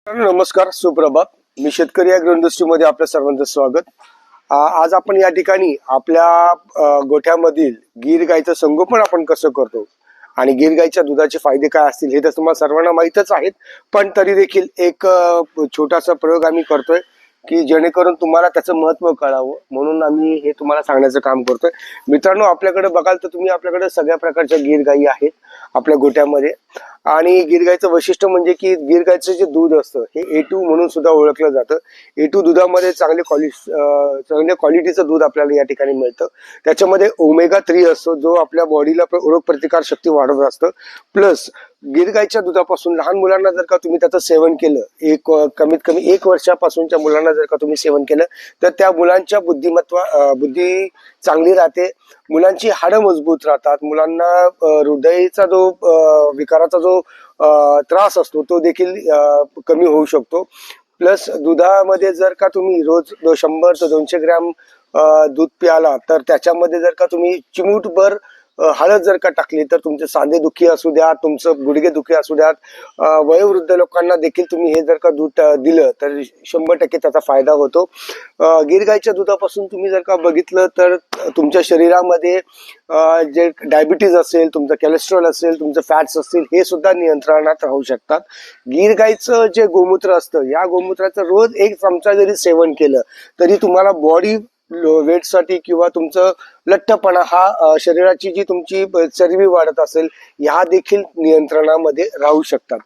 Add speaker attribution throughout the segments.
Speaker 1: नमस्कार, सुप्रभात. मी शेतकरी ॲग्रो इंडस्ट्रीमध्ये आपल्या सर्वांचं स्वागत. आज आपण या ठिकाणी आपल्या गोठ्यामधील गीर गाईचं संगोपन आपण कसं करतो आणि गीर गाईच्या दुधाचे फायदे काय असतील हे तर तुम्हाला सर्वांना माहीतच आहेत, पण तरी देखील एक छोटासा प्रयोग आम्ही करतोय की जेणेकरून तुम्हाला त्याचं महत्त्व कळावं, म्हणून आम्ही हे तुम्हाला सांगण्याचं काम करतोय. मित्रांनो, आपल्याकडे बघाल तर तुम्ही आपल्याकडे सगळ्या प्रकारच्या गीर गाई आहेत आपल्या गोठ्यामध्ये. आणि गीर गाईचं वैशिष्ट्य म्हणजे की गीर गाईचं जे दूध असतं हे A2 म्हणून सुद्धा ओळखलं जातं. A2 दुधामध्ये चांगल्या क्वालिटीचं दूध आपल्याला या ठिकाणी मिळतं. त्याच्यामध्ये ओमेगा 3 असतो, जो आपल्या बॉडीला रोगप्रतिकार शक्ती वाढवत असतं. प्लस गीर गाईच्या दुधापासून लहान मुलांना जर का तुम्ही त्याचं सेवन केलं, कमीत कमी 1 वर्षापासूनच्या मुलांना जर का तुम्ही सेवन केलं तर त्या मुलांच्या बुद्धी चांगली राहते, मुलांची हाडं मजबूत राहतात, मुलांना हृदयाचा जो विकाराचा जो त्रास असतो तो देखील कमी होऊ शकतो. प्लस दुधामध्ये जर का तुम्ही रोज 100 ते 200 ग्रॅम दूध प्याला तर त्याच्यामध्ये जर का तुम्ही चिमूटभर हळद जर का टाकली तर तुमचे सांधे दुखी असू द्या, तुमचं गुडघे दुखी असू द्यात, वयोवृद्ध लोकांना देखील तुम्ही हे जर का दूध दिलं तर 100% त्याचा फायदा होतो. गीर गाईच्या दुधापासून तुम्ही जर का बघितलं तर तुमच्या शरीरामध्ये जे डायबिटीज असेल, तुमचं कोलेस्ट्रॉल असेल, तुमचं फॅट्स असतील, हे सुद्धा नियंत्रणात राहू शकतात. गीर गाईचं जे गोमूत्र असतं, या गोमूत्राचं रोज 1 चमचा जरी सेवन केलं तरी तुम्हाला बॉडी वेटसाठी किंवा तुमचं लठ्ठपणा हा शरीराची जी तुमची चरबी वाढत असेल ह्या देखील नियंत्रणामध्ये राहू शकतात.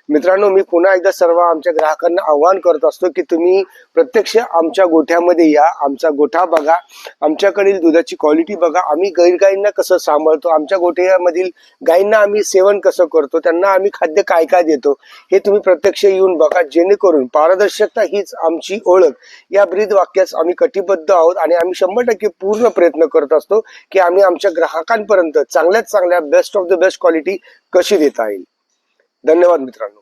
Speaker 1: मित्रांनो, मी पुन्हा एकदा सर्व आमच्या ग्राहकांना आवाहन करत असतो की तुम्ही प्रत्यक्ष आमच्या गोठ्यामध्ये या, आमचा गोठा बघा, आमच्याकडील दुधाची क्वालिटी बघा, आम्ही गैर गाईंना कसं सांभाळतो, आमच्या गोठ्यामधील गाईंना आम्ही सेवन कसं करतो, त्यांना आम्ही खाद्य काय काय देतो हे तुम्ही प्रत्यक्ष येऊन बघा, जेणेकरून पारदर्शकता हीच आमची ओळख या ब्रीद वाक्यास आम्ही कटिबद्ध आहोत आणि आम्ही 100% पूर्ण प्रयत्न करत असतो की आम्ही आमच्या ग्राहकांपर्यंत चांगल्यात चांगल्या best of the best quality कशी देता येईल. धन्यवाद मित्रांनो.